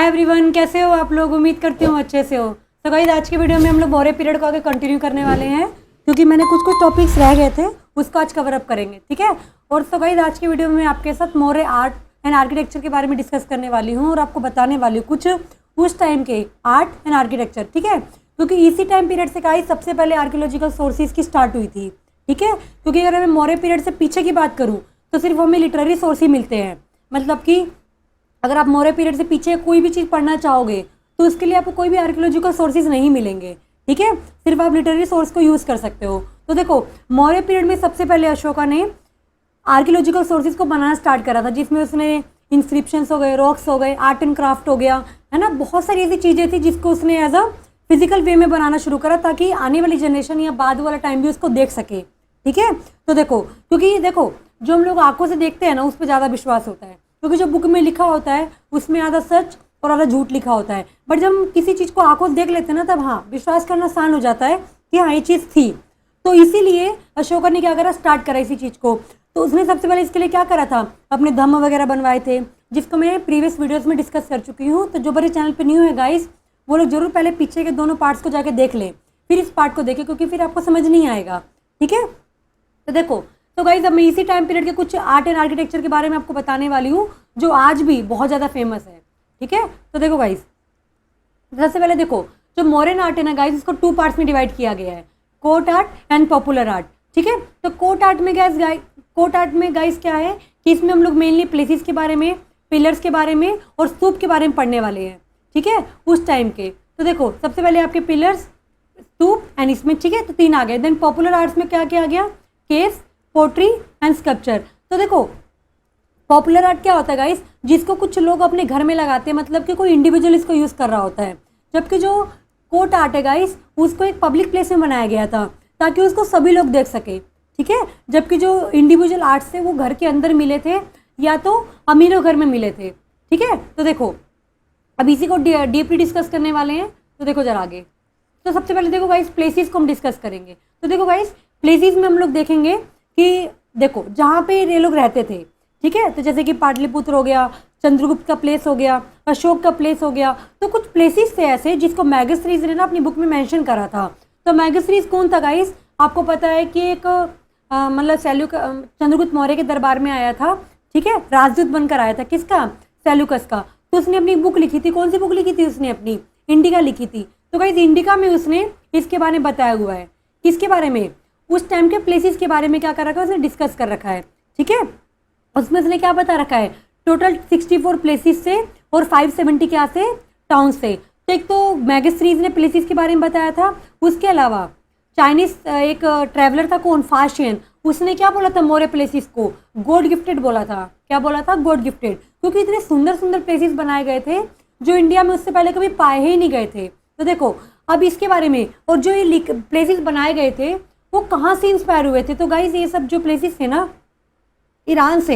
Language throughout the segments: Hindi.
हाय एवरीवन, कैसे हो आप लोग। उम्मीद करती हूँ अच्छे से हो। तो गाइस आज की वीडियो में हम लोग मौर्य पीरियड को आगे कंटिन्यू करने वाले हैं, क्योंकि मैंने कुछ कुछ टॉपिक्स रह गए थे, उसको आज कवर अप करेंगे, ठीक है। और तो गाइस आज की वीडियो में आपके साथ मौर्य आर्ट एंड आर्किटेक्चर के बारे में डिस्कस करने वाली हूँ और आपको बताने वाली हूँ कुछ उस टाइम के आर्ट एंड आर्किटेक्चर, ठीक है। क्योंकि इसी टाइम पीरियड से गाइस सबसे पहले आर्कियोलॉजिकल सोर्सेज की स्टार्ट हुई थी, ठीक है। क्योंकि अगर मैं मौर्य पीरियड से पीछे की बात करूँ तो सिर्फ हमें लिटरेरी सोर्स ही मिलते हैं। मतलब कि अगर आप मौर्य पीरियड से पीछे कोई भी चीज़ पढ़ना चाहोगे तो उसके लिए आपको कोई भी आर्कियोलॉजिकल सोर्सेज नहीं मिलेंगे, ठीक है। सिर्फ आप लिटरेरी सोर्स को यूज़ कर सकते हो। तो देखो, मौर्य पीरियड में सबसे पहले अशोका ने आर्कियोलॉजिकल सोर्सेज को बनाना स्टार्ट करा था, जिसमें उसने इंस्क्रिप्शंस हो गए, रॉक्स हो गए, आर्ट एंड क्राफ्ट हो गया, है ना। बहुत सारी ऐसी चीज़ें थी जिसको उसने एज अ फिजिकल वे में बनाना शुरू करा, ताकि आने वाली जनरेशन या बाद वाला टाइम भी उसको देख सके, ठीक है। तो देखो, क्योंकि देखो जो हम लोग आंखों से देखते हैं ना, उस पर ज़्यादा विश्वास होता है, क्योंकि जो बुक में लिखा होता है उसमें आधा सच और आधा झूठ लिखा होता है। बट जब हम किसी चीज़ को आंखों से देख लेते हैं ना, तब हाँ विश्वास करना आसान हो जाता है कि हाँ ये चीज़ थी। तो इसीलिए अशोका ने क्या करा, स्टार्ट करा इसी चीज़ को। तो उसने सबसे पहले इसके लिए क्या करा था, अपने धम्म वगैरह बनवाए थे, जिसको मैं प्रीवियस वीडियोज़ में डिस्कस कर चुकी हूँ। तो जो मेरे चैनल पर न्यू है गाइस, वो लोग जरूर पहले पीछे के दोनों पार्ट्स को जाके देख लें, फिर इस पार्ट को देखें, क्योंकि फिर आपको समझ नहीं आएगा, ठीक है। तो देखो, तो गाइज अब मैं इसी टाइम पीरियड के कुछ आर्ट एंड आर्किटेक्चर के बारे में आपको बताने वाली हूँ, जो आज भी बहुत ज़्यादा फेमस है, ठीक है। तो देखो गाइज, सबसे पहले देखो, जो मॉडर्न आर्ट है ना गाइज, इसको 2 पार्ट्स में डिवाइड किया गया है, court art and popular art, ठीक है। तो कोर्ट आर्ट में गाइज क्या है कि इसमें हम लोग मेनली प्लेसेस के बारे में, पिलर्स के बारे में और स्तूप के बारे में पढ़ने वाले हैं, ठीक है, उस टाइम के। तो देखो, सबसे पहले आपके पिलर्स, स्तूप एंड इसमें, ठीक है, तो 3 आ गए। देन पॉपुलर आर्ट्स में क्या क्या आ गया, केव्स, पोट्री एंड स्कल्पचर। तो देखो, पॉपुलर आर्ट क्या होता है गाइस, जिसको कुछ लोग अपने घर में लगाते हैं, मतलब कि कोई इंडिविजुअल इसको यूज़ कर रहा होता है। जबकि जो कोर्ट आर्ट है गाइस, उसको एक पब्लिक प्लेस में बनाया गया था, ताकि उसको सभी लोग देख सके, ठीक है। जबकि जो इंडिविजुअल आर्ट्स थे वो घर के अंदर मिले थे, या तो अमीरों घर में मिले थे, ठीक है। तो देखो, अब इसी को डीपली डिस्कस करने वाले हैं। तो देखो जरा आगे, तो सबसे पहले देखो गाइस, प्लेसेस को हम डिस्कस करेंगे। तो देखो गाइस, प्लेसेस में हम लोग देखेंगे कि देखो जहाँ पे ये लोग रहते थे, ठीक है। तो जैसे कि पाटलिपुत्र हो गया, चंद्रगुप्त का प्लेस हो गया, अशोक का प्लेस हो गया। तो कुछ प्लेसेस थे ऐसे जिसको मैगस्थनीज ने ना अपनी बुक में मेंशन करा था। तो मैगस्थनीज कौन था गाइस, आपको पता है कि एक मतलब चंद्रगुप्त मौर्य के दरबार में आया था, ठीक है, राजदूत बनकर आया था। किसका, सेल्यूकस का। तो उसने अपनी बुक लिखी थी, कौन सी बुक लिखी थी उसने, अपनी इंडिका लिखी थी। तो गाइस इंडिका में उसने इसके बारे में बताया हुआ है, किसके बारे में, उस टाइम के प्लेसेस के बारे में क्या कर रखा है उसने, डिस्कस कर रखा है, ठीक है। उसमें उसने क्या बता रखा है, टोटल 64 प्लेसेस से और 570 क्या से, टाउन से। तो एक तो मैगस्थनीज ने प्लेसेस के बारे में बताया था, उसके अलावा चाइनीज एक ट्रैवलर था, कौन, फाशियन, उसने क्या बोला था, मौर्य प्लेसेस को गॉड गिफ्टेड बोला था। क्या बोला था, गॉड गिफ्टेड, क्योंकि इतने सुंदर सुंदर प्लेसेस बनाए गए थे जो इंडिया में उससे पहले कभी पाए ही नहीं गए थे। तो देखो अब इसके बारे में, और जो ये प्लेसेस बनाए गए थे वो कहाँ से इंस्पायर हुए थे। तो गाइज ये सब जो प्लेसेस थे ना, ईरान से,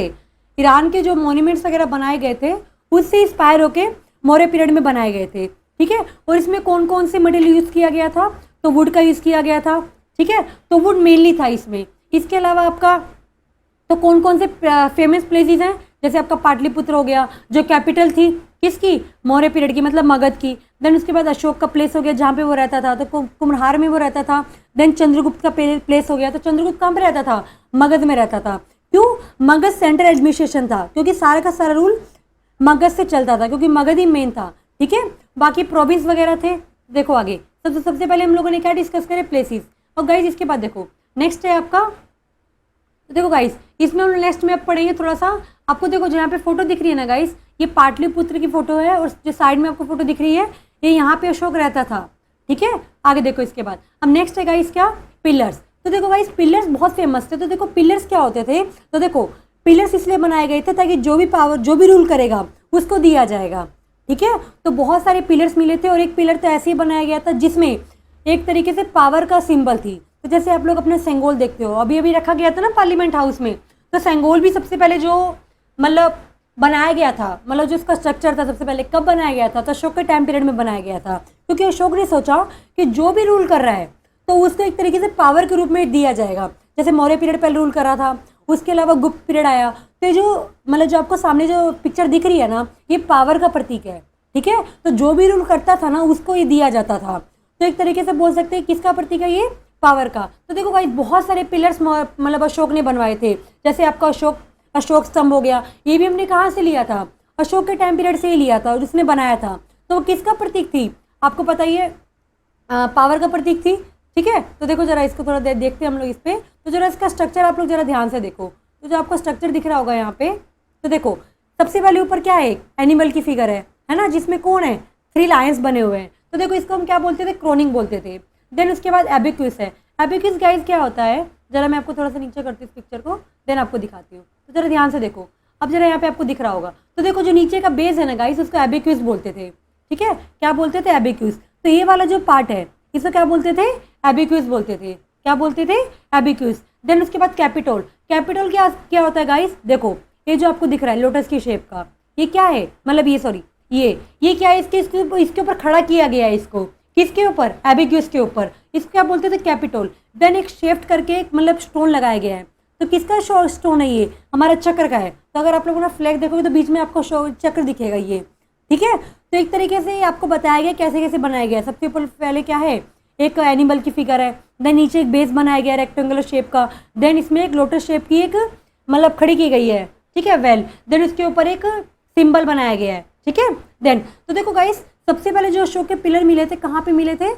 ईरान के जो मॉन्यूमेंट्स वगैरह बनाए गए थे उससे इंस्पायर होके मौर्य पीरियड में बनाए गए थे, ठीक है। और इसमें कौन कौन से मटेरियल यूज़ किया गया था, तो वुड का यूज़ किया गया था, ठीक है। तो वुड मेनली था इसमें। इसके अलावा आपका तो कौन कौन से फेमस प्लेसेस हैं, जैसे आपका पाटलिपुत्र हो गया, जो कैपिटल थी किसकी, मौर्य पीरियड की, मतलब मगध की। देन उसके बाद अशोक का प्लेस हो गया जहाँ पे वो रहता था, तो कुम्हार में वो रहता था। देन चंद्रगुप्त का प्लेस हो गया, तो चंद्रगुप्त कहाँ पे रहता था, मगध में रहता था। क्यों, मगध सेंट्रल एडमिनिस्ट्रेशन था, क्योंकि सारा का सारा रूल मगध से चलता था, क्योंकि मगध ही मेन था, ठीक है। बाकी प्रोविंस वगैरह थे। देखो आगे, सबसे पहले हम लोगों ने क्या डिस्कस करे, प्लेसेस। और गाइज इसके बाद देखो नेक्स्ट है आपका, तो देखो गाइस इसमें हम नेक्स्ट में अब पढ़ेंगे थोड़ा सा। आपको देखो जहाँ पे फोटो दिख रही है ना गाइस, ये पाटलिपुत्र की फोटो है, और जो साइड में आपको फोटो दिख रही है ये यहाँ पे अशोक रहता था, ठीक है। आगे देखो इसके बाद, अब नेक्स्ट है गाइस क्या, पिलर्स। तो देखो गाइस पिलर्स बहुत फेमस थे। तो देखो पिलर्स क्या होते थे, तो देखो पिलर्स इसलिए बनाए गए थे ताकि जो भी पावर, जो भी रूल करेगा उसको दिया जाएगा, ठीक है। तो बहुत सारे पिलर्स मिले थे, और एक पिलर तो ऐसे ही बनाया गया था जिसमें एक तरीके से पावर का सिंबल थी। तो जैसे आप लोग अपने सेंगोल देखते हो, अभी अभी रखा गया था ना पार्लियामेंट हाउस में, तो सेंगोल भी सबसे पहले जो मतलब बनाया गया था, मतलब जो उसका स्ट्रक्चर था सबसे पहले कब बनाया गया था, तो अशोक के टाइम पीरियड में बनाया गया था। क्योंकि अशोक ने सोचा कि जो भी रूल कर रहा है तो उसको एक तरीके से पावर के रूप में दिया जाएगा। जैसे मौर्य पीरियड पहले रूल कर रहा था, उसके अलावा गुप्त पीरियड आया। तो जो मतलब जो आपको सामने जो पिक्चर दिख रही है ना, ये पावर का प्रतीक है, ठीक है। तो जो भी रूल करता था ना उसको ये दिया जाता था। तो एक तरीके से बोल सकते हैं किसका प्रतीक है ये, पावर का। तो देखो भाई बहुत सारे पिलर्स मतलब अशोक ने बनवाए थे, जैसे आपका अशोक स्तंभ हो गया, ये भी हमने कहाँ से लिया था, अशोक के टाइम पीरियड से ही लिया था और उसने बनाया था। तो वो किसका प्रतीक थी, आपको पता ही है, पावर का प्रतीक थी। ठीक है, तो देखो जरा इसको थोड़ा देखते हैं हम लोग इस पर। तो जरा इसका स्ट्रक्चर आप लोग जरा ध्यान से देखो, तो जो आपको स्ट्रक्चर दिख रहा होगा यहाँ पे, तो देखो सबसे पहले ऊपर क्या है, एनिमल की फिगर है ना, जिसमें कौन है, 3 लायंस बने हुए हैं। तो देखो इसको हम क्या बोलते थे, क्रोनिंग बोलते थे। देन उसके बाद एबिक्विस है। एबिक्विस गाइस क्या होता है, जरा मैं आपको थोड़ा सा नीचे करती हूँ इस पिक्चर को, देन आपको दिखाती हूँ। तो जरा ध्यान से देखो, अब जरा यहाँ पे आपको दिख रहा होगा, तो देखो जो नीचे का बेस है ना गाइस, उसको एबिक्विस बोलते थे। ठीक है, क्या बोलते थे, एबिक्विस। तो ये वाला जो पार्ट है इसको क्या बोलते थे, एबिक्विस बोलते थे। क्या बोलते थे, एबिक्विस। देन उसके बाद कैपिटोल। कैपिटोल क्या होता है गाइस, देखो ये जो आपको दिख रहा है लोटस की शेप का, ये क्या है, मतलब ये सॉरी ये क्या है, इसके ऊपर खड़ा किया गया है इसको, किसके ऊपर, एबिक्विस के ऊपर। इसको क्या बोलते थे, कैपिटोल। देन एक शेफ्ट करके एक मतलब स्टोन लगाया गया है। तो किसका स्टोन है ये, हमारा चक्र का है। तो अगर आप लोगों ने फ्लैग देखोगे तो बीच में आपको चक्र दिखेगा ये। ठीक है, तो एक तरीके से आपको बताया गया कैसे कैसे बनाया गया। सबसे पहले क्या है, एक एनिमल की फिगर है, देन नीचे एक बेस बनाया गया रेक्टेंगुलर शेप का, देन इसमें एक लोटस शेप की एक मतलब खड़ी की गई है। ठीक है, वेल, देन उसके ऊपर एक सिंबल बनाया गया है। ठीक है, देन तो देखो गाइस सबसे पहले जो अशोक के पिलर मिले थे, कहाँ पे मिले थे,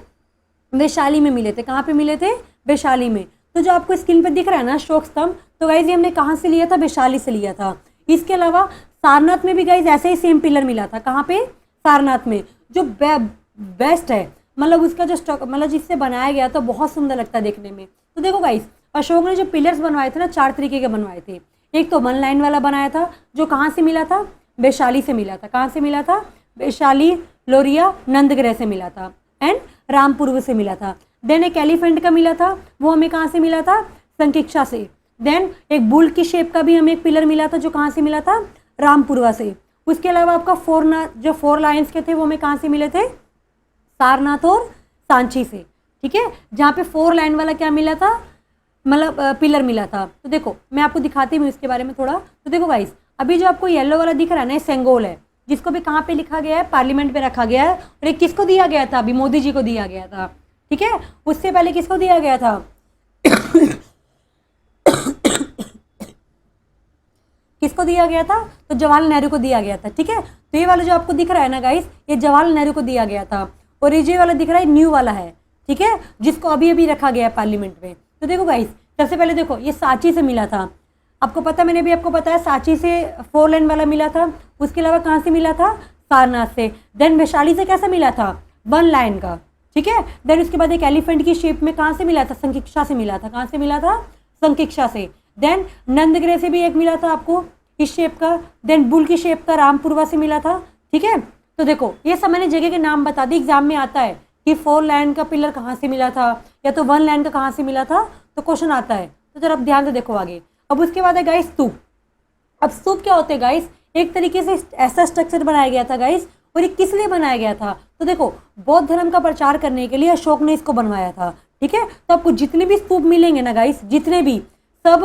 वैशाली में मिले थे। कहाँ पे मिले थे, वैशाली में। तो जो आपको स्क्रीन पे दिख रहा है ना अशोक स्तंभ, तो गाइस ये हमने कहाँ से लिया था, वैशाली से लिया था। इसके अलावा सारनाथ में भी गाइस ऐसे ही सेम पिलर मिला था। कहाँ पे, सारनाथ में। जो बेस्ट है, मतलब उसका जो मतलब जिससे बनाया गया तो बहुत सुंदर लगता है देखने में। तो देखो गाइस अशोक ने जो पिलर्स बनवाए थे ना, 4 तरीके के बनवाए थे। एक तो 1 लाइन वाला बनाया था, जो कहाँ से मिला था, वैशाली से मिला था। कहाँ से मिला था, वैशाली, लोरिया, नंदग्रह से मिला था एंड रामपुर से मिला था। देन एक एलिफेंट का मिला था, वो हमें कहाँ से मिला था, संकिक्षा से। देन एक बुल की शेप का भी हमें एक पिलर मिला था, जो कहाँ से मिला था, रामपुरवा से। उसके अलावा आपका 4 लाइन्स के थे वो हमें कहाँ से मिले थे, सारनाथ और सांची से। ठीक है, जहाँ पे 4 लाइन वाला क्या मिला था, मतलब पिलर मिला था। तो देखो मैं आपको दिखाती हूँ इसके बारे में थोड़ा। तो देखो गाइस अभी जो आपको येलो वाला दिख रहा है ना, सेंगोल है, जिसको भी कहाँ पे लिखा गया है, पार्लियामेंट पे रखा गया है। और ये किसको दिया गया था, अभी मोदी जी को दिया गया था। ठीक है, उससे पहले किसको दिया गया था किसको दिया गया था, तो जवाहरलाल नेहरू को दिया गया था। ठीक है, तो ये वाला जो आपको दिख रहा है ना गाइस, ये जवाहरलाल नेहरू को दिया गया था। और ये वाला दिख रहा है न्यू वाला है। ठीक है, जिसको अभी अभी रखा गया है पार्लियामेंट में। तो देखो गाइस सबसे पहले देखो ये सांची से मिला था, आपको पता, मैंने भी आपको बताया सांची से 4 लाइन वाला मिला था। उसके अलावा कहाँ से मिला था, सारनाथ से। देन वैशाली से कैसा मिला था, 1 लाइन का। ठीक है, देन उसके बाद एक एलिफेंट की शेप में कहाँ से मिला था, संकिक्षा से मिला था। कहाँ से मिला था, संकिक्षा से। देन नंदग्रह से भी एक मिला था आपको इस शेप का। देन बुल की शेप का रामपुरवा से मिला था। ठीक है, तो देखो ये सब मैंने जगह के नाम बता दी, एग्जाम में आता है कि 4 लाइन का पिलर कहाँ से मिला था, या तो 1 लाइन का कहाँ से मिला था, तो क्वेश्चन आता है। तो जरा आप ध्यान से देखो आगे। अब उसके बाद है गाइस स्तूप। अब स्तूप क्या होते हैं गाइस, एक तरीके से ऐसा स्ट्रक्चर बनाया गया था गाइस, और ये किस लिए बनाया गया था, तो देखो बौद्ध धर्म का प्रचार करने के लिए अशोक ने इसको बनवाया था। ठीक है, तो आपको जितने भी स्तूप मिलेंगे ना गाइस, जितने भी, सब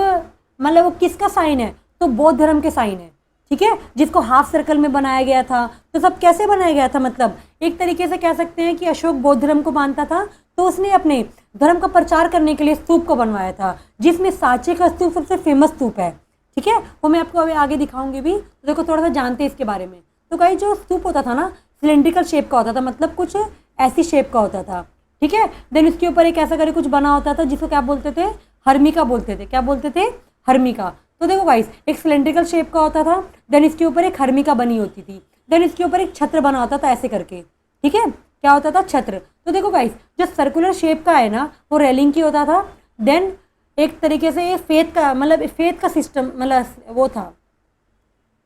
मतलब वो किसका साइन है, तो बौद्ध धर्म के साइन है। ठीक है, जिसको हाफ सर्कल में बनाया गया था। तो सब कैसे बनाया गया था, मतलब एक तरीके से कह सकते हैं कि अशोक बौद्ध धर्म को मानता था, तो उसने अपने धर्म का प्रचार करने के लिए स्तूप को बनवाया था, जिसमें सांची का स्तूप सबसे फेमस स्तूप है। ठीक है, वो मैं आपको अभी आगे दिखाऊंगी भी, तो देखो थोड़ा सा जानते हैं इसके बारे में। तो गाइस जो स्तूप होता था ना, सिलेंड्रिकल शेप का होता था, मतलब कुछ ऐसी शेप का होता था। ठीक है, देन उसके ऊपर एक ऐसा करके कुछ बना होता था, जिसको क्या बोलते थे, हर्मिका बोलते थे। क्या बोलते थे, हर्मिका। तो देखो गाइस एक सिलेंड्रिकल शेप का होता था, देन इसके ऊपर एक हर्मिका बनी होती थी, देन इसके ऊपर एक छत्र बना होता था ऐसे करके। ठीक है, क्या होता था, छत्र। तो देखो गाइस जो सर्कुलर शेप का है ना, वो रेलिंग की होता था। देन एक तरीके से ये फेथ का, मतलब फेथ का सिस्टम, मतलब वो था,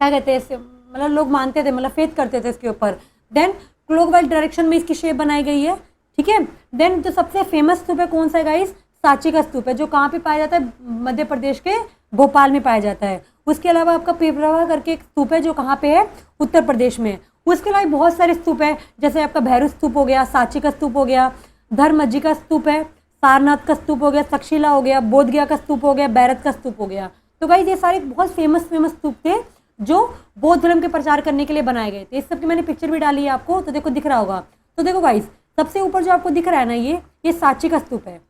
क्या कहते हैं, मतलब लोग मानते थे, मतलब फेथ करते थे इसके ऊपर। देन क्लॉकवाइज डायरेक्शन में इसकी शेप बनाई गई है। ठीक है, देन जो सबसे फेमस स्तूप है कौन सा है गाइस, सांची का स्तूप है, जो कहाँ पे पाया जाता है, मध्य प्रदेश के भोपाल में पाया जाता है। उसके अलावा आपका पिपरवा करके एक स्तूप है, जो कहाँ पे है, उत्तर प्रदेश में। उसके अलावा बहुत सारे स्तूप है, जैसे आपका भैरव स्तूप हो गया, सांची का स्तूप हो गया, धर्मज्जी का स्तूप है, सारनाथ का स्तूप हो गया, तक्षशिला हो गया, बोधगया का स्तूप हो गया, बैरत का स्तूप हो गया। तो गाइस ये सारे बहुत फेमस स्तूप थे, जो बौद्ध धर्म के प्रचार करने के लिए बनाए गए थे। इस सब की मैंने पिक्चर भी डाली है आपको, तो देखो दिख रहा होगा। तो देखो गाइस, सबसे ऊपर जो आपको दिख रहा है ना, ये सांची का स्तूप है।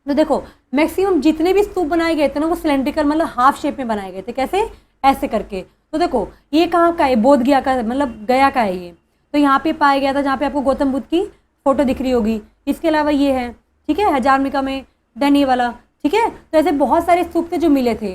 तो देखो मैक्सिमम जितने भी स्तूप बनाए गए थे ना, वो सिलेंड्रिकल मतलब हाफ शेप में बनाए गए थे। कैसे? ऐसे करके। तो देखो ये कहाँ का है? बोध गया का, मतलब गया का है ये। तो यहाँ पे पाया गया था, जहाँ पे आपको गौतम बुद्ध की फोटो दिख रही होगी। इसके अलावा ये है, ठीक है, हजारमिका में, देन ये वाला, ठीक है। तो ऐसे बहुत सारे स्तूप थे जो मिले थे।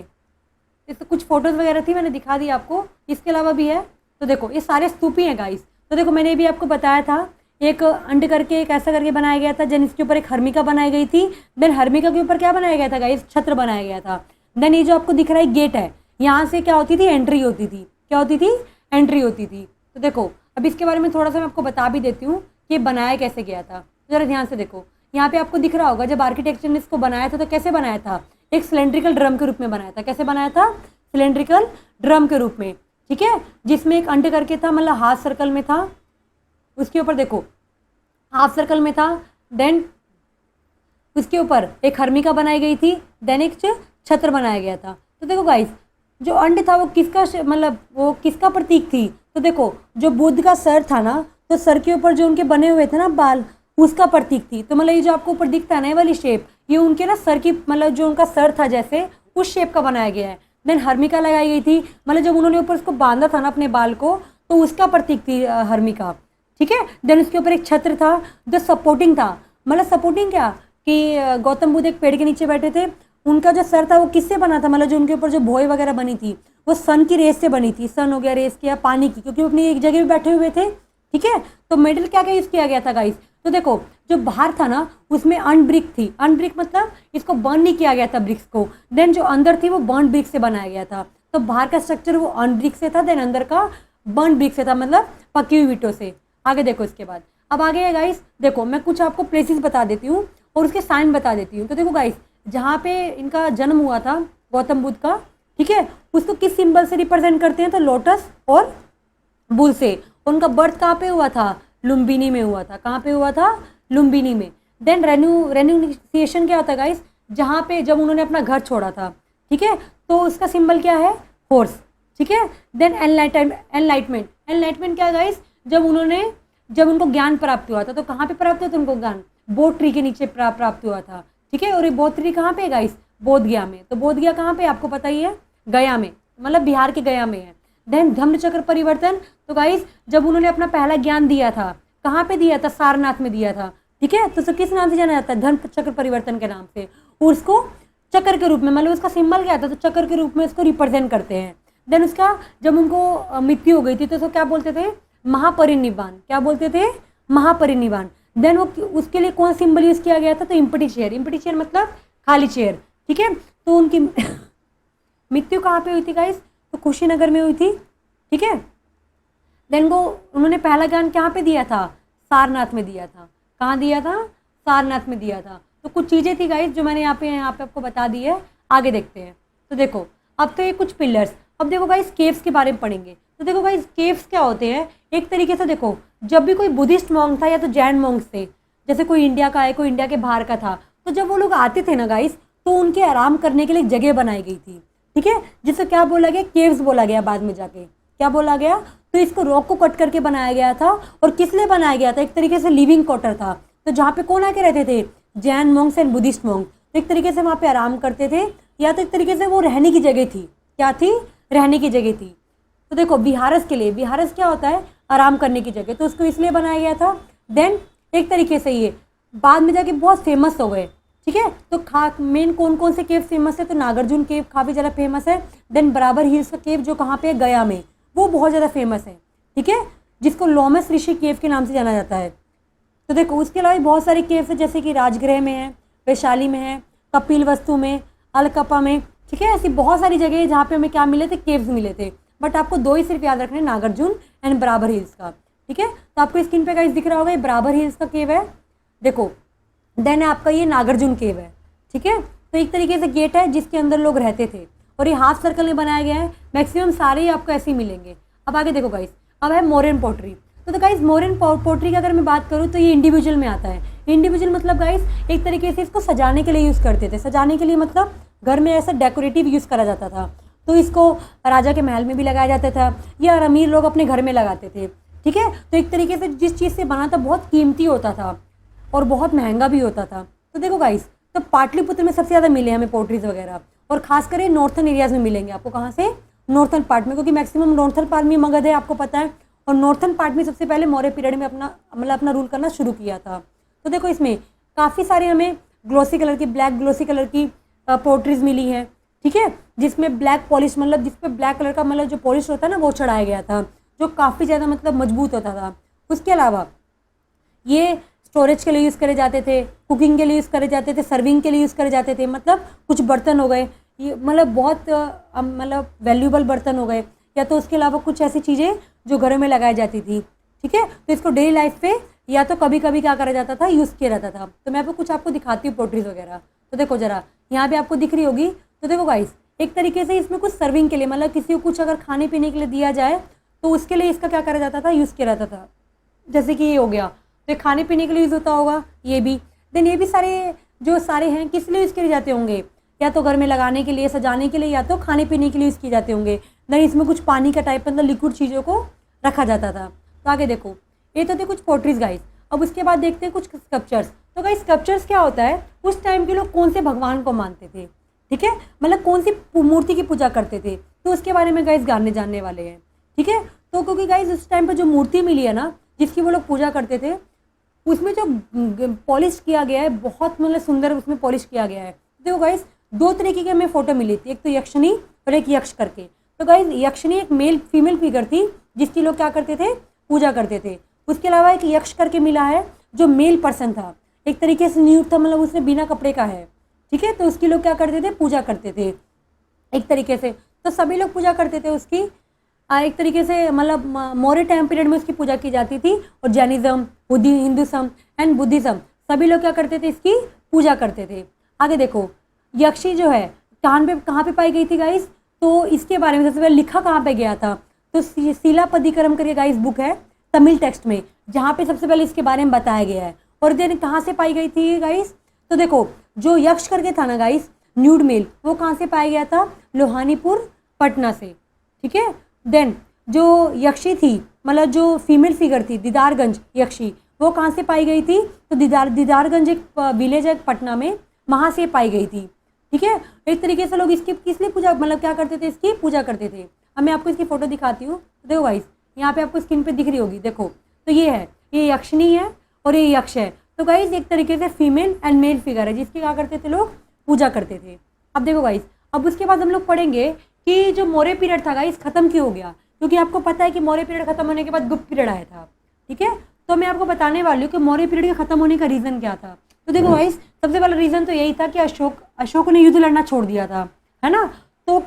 इससे कुछ फोटोज वगैरह थी, मैंने दिखा दी आपको। इसके अलावा भी है। तो देखो ये सारे स्तूप ही हैं गाइस। तो देखो मैंने भी आपको बताया था, एक अंड करके एक ऐसा करके बनाया गया था, देन इसके ऊपर एक हर्मिका बनाई गई थी। देन हर्मिका के ऊपर क्या बनाया गया था गाइस? छत्र बनाया गया था। देन ये जो आपको दिख रहा है गेट है, यहाँ से क्या होती थी? एंट्री होती थी। क्या होती थी? एंट्री होती थी। तो देखो अब इसके बारे में थोड़ा सा मैं आपको बता भी देती हूँ कि बनाया कैसे गया था। जरा ध्यान से देखो, यहाँ पे आपको दिख रहा होगा, जब आर्किटेक्चर ने इसको बनाया था तो कैसे बनाया था? एक सिलेंड्रिकल ड्रम के रूप में बनाया था। कैसे बनाया था? सिलेंड्रिकल ड्रम के रूप में, ठीक है, जिसमें एक अंड करके था, मतलब हाफ सर्कल में था। उसके ऊपर देखो हाफ सर्कल में था। देन उसके ऊपर एक हर्मिका बनाई गई थी। देन एक छत्र बनाया गया था। तो देखो गाइस, जो अंड था वो किसका मतलब वो किसका प्रतीक थी? तो देखो जो बुद्ध का सर था ना, तो सर के ऊपर जो उनके बने हुए थे ना बाल, उसका प्रतीक थी। तो मतलब ये जो आपको ऊपर दिखता है ना, ये वाली शेप, ये उनके ना सर की, मतलब जो उनका सर था जैसे, उस शेप का बनाया गया है। देन हर्मिका लगाई गई थी, मतलब जब उन्होंने ऊपर उसको बांधा था ना अपने बाल को, तो उसका प्रतीक थी हर्मिका, ठीक है। देन उसके ऊपर एक छत्र था जो सपोर्टिंग था। मतलब सपोर्टिंग क्या कि गौतम बुद्ध एक पेड़ के नीचे बैठे थे, उनका जो सर था वो किससे बना था? मतलब जो उनके ऊपर जो भोए वगैरह बनी थी वो सन की रेस से बनी थी। सन हो गया, रेस किया पानी की, क्योंकि वो अपनी एक जगह पे बैठे हुए थे, ठीक है। तो मेडल क्या क्या यूज़ किया गया था गाइस? तो देखो जो बाहर था ना, उसमें अनब्रिक थी। अनब्रिक मतलब इसको बर्न नहीं किया गया था ब्रिक्स को। देन जो अंदर थी वो बर्न ब्रिक से बनाया गया था। तो बाहर का स्ट्रक्चर वो अनब्रिक से था, देन अंदर का बर्न ब्रिक से था, मतलब पकी हुई ईंटों से। आगे देखो इसके बाद, अब आगे है गाइस, देखो मैं कुछ आपको प्लेसेस बता देती हूँ और उसके साइन बता देती हूँ। तो देखो गाइस, जहाँ पे इनका जन्म हुआ था गौतम बुद्ध का, ठीक है, उसको किस सिंबल से रिप्रेजेंट करते हैं? तो लोटस और बुल से। उनका बर्थ कहाँ पे हुआ था? लुम्बिनी में हुआ था। कहाँ पे हुआ था? लुम्बिनी में। देन रेन्यूनिएशन क्या होता है गाइस? जहाँ पे जब उन्होंने अपना घर छोड़ा था, ठीक है, तो उसका सिंबल क्या है? हॉर्स, ठीक है। Then enlightenment. एनलाइटमेंट क्या है गाइस? जब उनको ज्ञान प्राप्त हुआ था, तो कहाँ पे प्राप्त हुआ था उनको ज्ञान? बोध ट्री के नीचे प्राप्त हुआ था, ठीक है। और ये बोध ट्री कहाँ पे है गाइस? बोध गया में। तो बोध गया कहाँ पे आपको पता ही है? गया में, मतलब बिहार के गया में है। देन धम्म चक्र परिवर्तन, तो गाइस जब उन्होंने अपना पहला ज्ञान दिया था, कहाँ पे दिया था? सारनाथ में दिया था, ठीक है। तो उसे किस नाम से जाना जाता है? धम्म चक्र परिवर्तन के नाम से। और उसको चक्र के रूप में, मतलब उसका सिंबल क्या था? तो चक्र के रूप में इसको रिप्रेजेंट करते हैं। देन उसका जब उनको मृत्यु हो गई थी तो उसको क्या बोलते थे? महापरिनिर्वाण। क्या बोलते थे? महापरिनिर्वाण। देन वो उसके लिए कौन सिंबल यूज किया गया था? तो इम्पटी चेयर। इम्पटी चेयर मतलब खाली चेयर, ठीक है। तो उनकी मृत्यु कहाँ पे हुई थी गाइस? तो कुशीनगर में हुई थी, ठीक है। देन वो उन्होंने पहला ज्ञान कहाँ पे दिया था? सारनाथ में दिया था। कहाँ दिया था? सारनाथ में दिया था। तो कुछ चीज़ें थी गाइस जो मैंने यहाँ पे आपको बता दी है। आगे देखते हैं। तो देखो अब तो ये कुछ पिलर्स। अब देखो गाइस केव्स के बारे में पढ़ेंगे। तो देखो गाइस केव्स क्या होते हैं? एक तरीके से देखो, जब भी कोई बुद्धिस्ट मॉन्क था या तो जैन मॉन्क्स थे, जैसे कोई इंडिया का है, कोई इंडिया के बाहर का था, तो जब वो लोग आते थे ना गाइस, तो उनके आराम करने के लिए एक जगह बनाई गई थी, ठीक है, जिसे क्या बोला गया? केव्स बोला गया बाद में जाके। क्या बोला गया? तो इसको रॉक को कट करके बनाया गया था। और किस लिए बनाया गया था? एक तरीके से लिविंग क्वार्टर था। तो जहाँ पे कौन आके रहते थे? Jain Monks and Buddhist monk. तो एक तरीके से वहाँ पे आराम करते थे, या तो एक तरीके से वो रहने की जगह थी। क्या थी? रहने की जगह थी। तो देखो विहारस के लिए, विहारस क्या होता है? आराम करने की जगह, तो उसको इसलिए बनाया गया था। देन एक तरीके से ये बाद में जाके बहुत फेमस हो गए, ठीक है। तो मेन कौन कौन से केव फेमस है? तो नागार्जुन केव काफ़ी ज़्यादा फेमस है। देन बराबर हिल्स का केव जो कहाँ पे है? गया में, वो बहुत ज़्यादा फेमस है, ठीक है, जिसको लोमस ऋषि केव के नाम से जाना जाता है। तो देखो उसके अलावा बहुत सारे केव्स है, जैसे कि राजगृह में है, वैशाली में है, कपिल वस्तु में, अलकपा में, ठीक है। ऐसी बहुत सारी जगह है जहाँ पे हमें क्या मिले थे? केव्स मिले थे। बट आपको दो ही सिर्फ याद रखने, नागार्जुन एंड बराबर हिल्स का, ठीक है। तो आपको स्क्रीन पे गाइस दिख रहा होगा, ये बराबर हिल्स का केव है, देखो। देन आपका ये नागार्जुन केव है, ठीक है। तो एक तरीके से गेट है जिसके अंदर लोग रहते थे, और ये हाफ सर्कल में बनाया गया है। मैक्सिमम सारे ही आपको ऐसे ही मिलेंगे। अब आगे देखो गाइस, अब है मोरन पोट्री। तो गाइस मोरन पोट्री की अगर मैं बात करूँ तो ये इंडिविजुअल में आता है। इंडिविजुअल मतलब गाइस एक तरीके से इसको सजाने के लिए यूज़ करते थे। सजाने के लिए मतलब घर में ऐसा डेकोरेटिव यूज़ करा जाता था। तो इसको राजा के महल में भी लगाया जाता था, या अमीर लोग अपने घर में लगाते थे। ठीक है, तो एक तरीके से जिस चीज़ से बना था बहुत कीमती होता था और बहुत महंगा भी होता था। तो देखो गाइस, तो पाटलिपुत्र में सबसे ज़्यादा मिले हमें पोट्रीज वगैरह, और खासकर ये नॉर्थन एरियाज में मिलेंगे आपको। कहाँ से? नॉर्थन पार्ट में, क्योंकि मैक्सिमम नॉर्थन पार्ट में मगध है, आपको पता है। और नॉर्थन पार्ट में सबसे पहले मौर्य पीरियड में अपना रूल करना शुरू किया था। तो देखो इसमें काफ़ी सारे हमें ग्लोसी कलर की, ब्लैक ग्लोसी कलर की पोट्रीज मिली है। ठीक है, जिसमें ब्लैक पॉलिश, मतलब जिसपे ब्लैक कलर का जो पॉलिश होता है ना, वो चढ़ाया गया था, जो काफ़ी ज़्यादा मजबूत होता था। उसके अलावा ये स्टोरेज के लिए यूज़ करे जाते थे, कुकिंग के लिए यूज़ करे जाते थे, सर्विंग के लिए यूज़ करे जाते थे। कुछ बर्तन हो गए ये, बहुत वैल्यूबल बर्तन हो गए, या तो उसके अलावा कुछ ऐसी चीज़ें जो घरों में लगाई जाती थी। ठीक है, तो इसको डेली लाइफ पे या तो कभी कभी क्या करा जाता था, यूज़ किया जाता था। तो मैं आपको दिखाती हूँ पोट्रीज वगैरह। तो देखो ज़रा, यहाँ पे आपको दिख रही होगी। तो देखो गाइस, एक तरीके से इसमें कुछ सर्विंग के लिए, किसी को कुछ अगर खाने पीने के लिए दिया जाए तो उसके लिए इसका क्या करा जाता था, यूज़ किया जाता था। जैसे कि ये हो गया, तो खाने पीने के लिए यूज़ होता होगा ये भी। देन ये भी सारे हैं किस लिए यूज़ किए जाते होंगे, या तो घर में लगाने के लिए, सजाने के लिए, या तो खाने पीने के लिए यूज़ किए जाते होंगे। देन इसमें कुछ पानी का टाइप लिक्विड चीज़ों को रखा जाता था। तो आगे देखो, ये तो थे कुछ पोट्रीज गाइस। अब उसके बाद देखते हैं कुछ स्कल्पचर्स। तो गाइस स्कल्पचर्स क्या होता है, उस टाइम के लोग कौन से भगवान को मानते थे, ठीक है, कौन सी मूर्ति की पूजा करते थे, तो उसके बारे में गाइस जानने वाले हैं। ठीक है, तो क्योंकि गाइस उस टाइम पर जो मूर्ति मिली है ना, जिसकी वो लोग पूजा करते थे, उसमें जो पॉलिश किया गया है, बहुत सुंदर उसमें पॉलिश किया गया है। देखो गाइस, दो तरीके की हमें फोटो मिली थी, एक तो यक्षिणी और एक यक्ष करके। तो गाइस यक्षिणी एक मेल फीमेल फिगर थी जिसकी लोग क्या करते थे, पूजा करते थे। उसके अलावा एक यक्ष करके मिला है जो मेल पर्सन था, एक तरीके से न्यूड था, उसने बिना कपड़े का है। ठीक है, तो उसकी लोग क्या करते थे, पूजा करते थे एक तरीके से। तो सभी लोग पूजा करते थे उसकी, एक तरीके से मौर्य टाइम पीरियड में उसकी पूजा की जाती थी। और जैनिज्म, हिंदुज्म एंड बुद्धिज्म, सभी लोग क्या करते थे, इसकी पूजा करते थे। आगे देखो, यक्षी जो है कहाँ पे पाई गई थी गाइस, तो इसके बारे में सबसे पहले लिखा कहाँ पे गया था, तो शिलापदिकरम करके गाइस बुक है तमिल टेक्स्ट में, जहाँ पे सबसे पहले इसके बारे में बताया गया है। और देन कहाँ से पाई गई थी गाइस, तो देखो जो यक्ष करके था ना गाइस, न्यूड मेल, वो कहाँ से पाया गया था, लोहानीपुर पटना से। ठीक है, देन जो यक्षी थी, जो फीमेल फिगर थी, दीदारगंज यक्षी, वो कहाँ से पाई गई थी, तो दीदारगंज एक विलेज है पटना में, वहाँ से पाई गई थी। ठीक है, एक तरीके से लोग इसकी किस लिए पूजा, क्या करते थे, इसकी पूजा करते थे। अब मैं आपको इसकी फोटो दिखाती हूँ। देखो गाइस, यहाँ पे आपको स्क्रीन पे दिख रही होगी, देखो तो ये है, ये यक्षिणी है और ये यक्ष है। तो गाइस एक तरीके से फीमेल एंड मेल फिगर है जिसकी क्या करते थे, लोग पूजा करते थे। अब देखो गाइस, अब उसके बाद हम लोग पढ़ेंगे कि जो मौर्य पीरियड था गाइस खत्म क्यों हो गया, क्योंकि आपको पता है कि मौर्य पीरियड खत्म होने के बाद गुप्त पीरियड आया था। ठीक है, तो मैं आपको बताने वाली हूँ कि मौर्य पीरियड के खत्म होने का रीज़न क्या था। तो देखो गाइस, सबसे पहला रीज़न तो यही था कि अशोक ने युद्ध लड़ना छोड़ दिया था, है ना। तो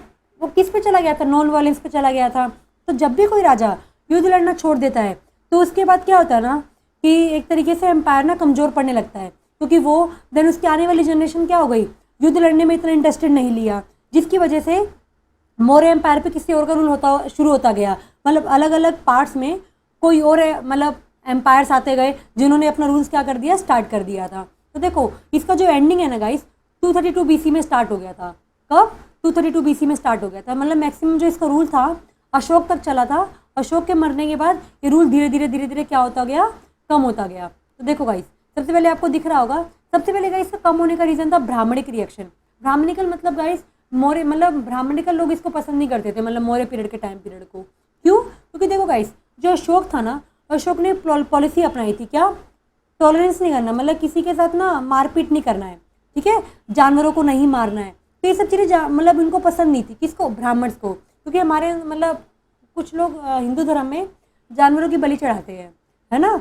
वो किस पे चला गया था, नॉन वायलेंस पे चला गया था। तो जब भी कोई राजा युद्ध लड़ना छोड़ देता है तो उसके बाद क्या होता है ना, कि एक तरीके से एम्पायर ना कमज़ोर पड़ने लगता है, क्योंकि वो देन उसकी आने वाली जनरेशन क्या हो गई, युद्ध लड़ने में इतना इंटरेस्टेड नहीं लिया, जिसकी वजह से मौर्य एम्पायर पे किसी और का रूल शुरू होता गया। अलग अलग पार्ट्स में कोई और एम्पायर्स आते गए जिन्होंने अपना रूल्स क्या कर दिया, स्टार्ट कर दिया था। तो देखो इसका जो एंडिंग है ना गाइस, 232 BC में स्टार्ट हो गया था। कब? 232 BC में स्टार्ट हो गया था। मैक्सिमम जो इसका रूल था अशोक तक चला था। अशोक के मरने के बाद ये रूल धीरे धीरे क्या होता गया, कम होता गया। तो देखो गाइस, सबसे पहले आपको दिख रहा होगा, सबसे पहले गाइस इसका कम होने का रीज़न था ब्राह्मणिक रिएक्शन। ब्राह्मणिकल गाइस मौर्य, ब्राह्मणिकल लोग इसको पसंद नहीं करते थे, मौर्य पीरियड के टाइम पीरियड को। क्यों? क्योंकि देखो गाइस, जो अशोक था ना, अशोक ने पॉलिसी अपनाई थी, क्या, टॉलरेंस नहीं करना, किसी के साथ ना मारपीट नहीं करना है। ठीक है, जानवरों को नहीं मारना है। तो ये सब चीज़ें इनको पसंद नहीं थी, किसको, ब्राह्मण्स को। क्योंकि हमारे कुछ लोग हिंदू धर्म में जानवरों की बलि चढ़ाते हैं, है ना।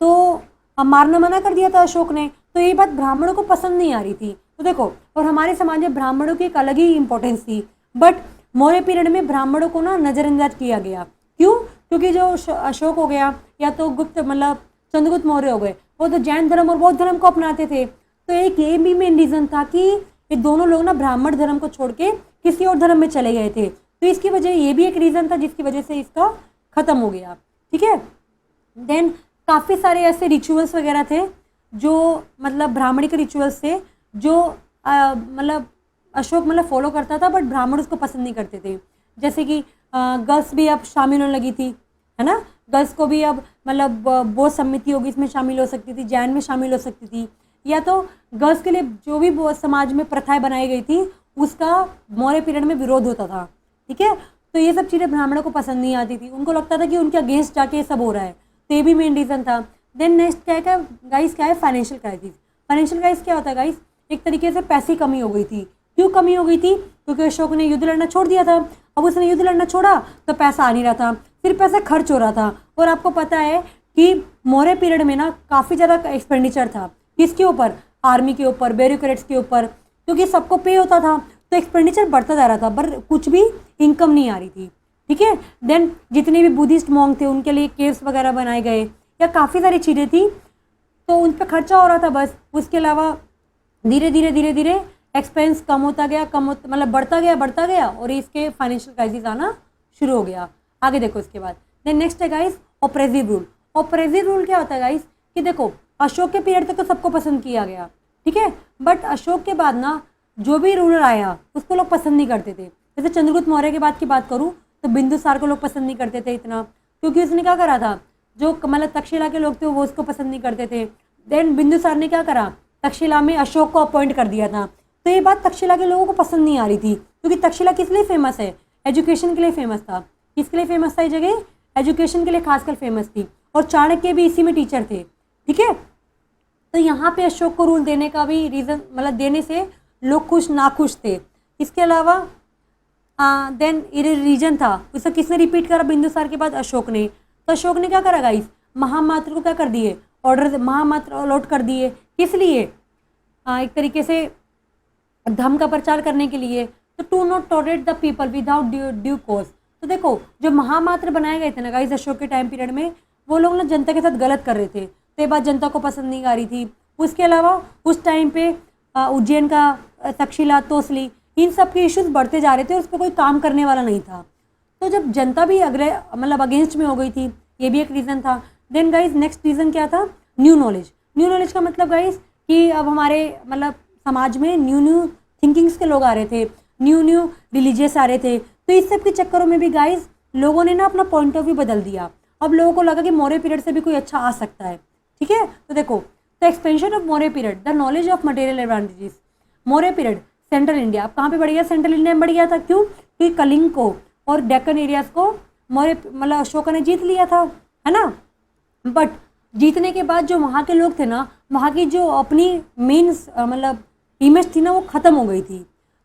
तो मारना मना कर दिया था अशोक ने, तो ये बात ब्राह्मणों को पसंद नहीं आ रही थी। तो देखो, और हमारे समाज में ब्राह्मणों की एक अलग ही इंपॉर्टेंस थी, बट मौर्य पीरियड में ब्राह्मणों को ना नज़रअंदाज किया गया। क्यों? क्योंकि जो अशोक हो गया या तो गुप्त चंद्रगुप्त मौर्य हो गए, वो तो जैन धर्म और बौद्ध धर्म को अपनाते थे। तो एक ये भी मेन रीज़न था कि ये दोनों लोग ना ब्राह्मण धर्म को छोड़ के किसी और धर्म में चले गए थे। तो इसकी वजह, ये भी एक रीज़न था जिसकी वजह से इसका ख़त्म हो गया। ठीक है, देन काफ़ी सारे ऐसे रिचुअल्स वगैरह थे जो ब्राह्मणिक रिचुअल्स थे जो अशोक मतलब फॉलो करता था, बट ब्राह्मण उसको पसंद नहीं करते थे। जैसे कि गर्ल्स भी अब शामिल होने लगी थी, है ना, गर्ल्स को भी अब मतलब बहुत समिति होगी इसमें शामिल हो सकती थी, जैन में शामिल हो सकती थी, या तो गर्ल्स के लिए जो भी समाज में प्रथाएं बनाई गई थी उसका मौर्य पीरियड में विरोध होता था। ठीक है, तो ये सब चीज़ें ब्राह्मणों को पसंद नहीं आती थी, उनको लगता था कि उनके अगेंस्ट जाके ये सब हो रहा है, तो ये भी मेन रीज़न था। देन नेक्स्ट क्या है गाइस, क्या है फाइनेंशियल क्राइसिस। फाइनेंशियल क्राइसिस क्या होता है गाइस, एक तरीके से पैसे की कमी हो गई थी। क्यों कमी हो गई थी, क्योंकि अशोक ने युद्ध लड़ना छोड़ दिया था। अब उसने युद्ध लड़ना छोड़ा तो पैसा आ नहीं रहा था, फिर पैसा खर्च हो रहा था। और आपको पता है कि मौर्य पीरियड में ना काफ़ी ज़्यादा एक्सपेंडिचर था, किसके ऊपर, आर्मी के ऊपर, ब्यूरोक्रेट्स के ऊपर, क्योंकि सबको पे होता था, तो एक्सपेंडिचर बढ़ता जा रहा था, पर कुछ भी इनकम नहीं आ रही थी। ठीक है, देन जितने भी बुद्धिस्ट मॉन्क थे उनके लिए केव्स वगैरह बनाए गए, या काफ़ी सारी चीज़ें थी, तो उन पर खर्चा हो रहा था बस। उसके अलावा धीरे धीरे एक्सपेंस कम होता गया, मतलब बढ़ता गया और इसके फाइनेंशियल क्राइसिस आना शुरू हो गया। आगे देखो इसके बाद। देन नेक्स्ट है guys oppressive rule. Oppressive rule क्या होता है गाइस, कि देखो अशोक के पीरियड तक तो सबको पसंद किया गया, ठीक है, बट अशोक के बाद ना जो भी रूलर आया उसको लोग पसंद नहीं करते थे। जैसे चंद्रगुप्त मौर्य के बाद की बात करूँ तो बिंदुसार को लोग पसंद नहीं करते थे इतना, क्योंकि उसने क्या करा था, जो मतलब तक्षशिला के लोग थे वो उसको पसंद नहीं करते थे। देन बिंदुसार ने क्या करा, तक्षशिला में अशोक को अपॉइंट कर दिया था, तो ये बात तक्षशिला के लोगों को पसंद नहीं आ रही थी, क्योंकि तक्षशिला किस लिए फेमस है, एजुकेशन के लिए फेमस था। किसके लिए फेमस था ये जगह, एजुकेशन के लिए खासकर फेमस थी, और चाणक्य भी इसी में टीचर थे। ठीक है, तो यहाँ पे अशोक को रूल देने का भी रीज़न, मतलब देने से लोग खुश नाखुश थे। इसके अलावा देन ये रीजन था, उसे किसने रिपीट करा बिंदुसार के बाद, अशोक ने। तो अशोक ने क्या करा गाइस, महामात्र को क्या कर दिए, ऑर्डर महामात्र अलॉट कर दिए। किस लिए, एक तरीके से धर्म का प्रचार करने के लिए, तो to not tolerate the people without due cause. तो देखो जो महामात्र बनाए गए थे ना गाइस अशोक के टाइम पीरियड में, वो लोग ना जनता के साथ गलत कर रहे थे, तो ये बात जनता को पसंद नहीं आ रही थी। उसके अलावा उस टाइम पे उज्जैन का तक्षशिला, तोसली, इन सब के इश्यूज बढ़ते जा रहे थे, उस पर कोई काम करने वाला नहीं था। तो जब जनता भी मतलब अगेंस्ट में हो गई थी, ये भी एक रीज़न था। देन गाइस नेक्स्ट रीज़न क्या था, न्यू नॉलेज। न्यू नॉलेज का मतलब गाइस कि अब हमारे मतलब समाज में न्यू थिंकिंग्स के लोग आ रहे थे, न्यू रिलीजियस आ रहे थे, तो इस सब के चक्करों में भी गाइस लोगों ने ना अपना पॉइंट ऑफ व्यू बदल दिया। अब लोगों को लगा कि मौर्य पीरियड से भी कोई अच्छा आ सकता है। ठीक है, तो देखो the expansion of Maurya period, the knowledge of material advantages. Maurya period central India, अब कहाँ पे बढ़ गया, सेंट्रल इंडिया में बढ़ गया था। क्यों, क्योंकि कलिंग को और डेक्कन एरियाज को मौर्य मतलब अशोक ने जीत लिया था, है ना। बट जीतने के बाद जो वहाँ के लोग थे ना, वहाँ की जो अपनी मेन मतलब इमेज थी ना, वो ख़त्म हो गई थी,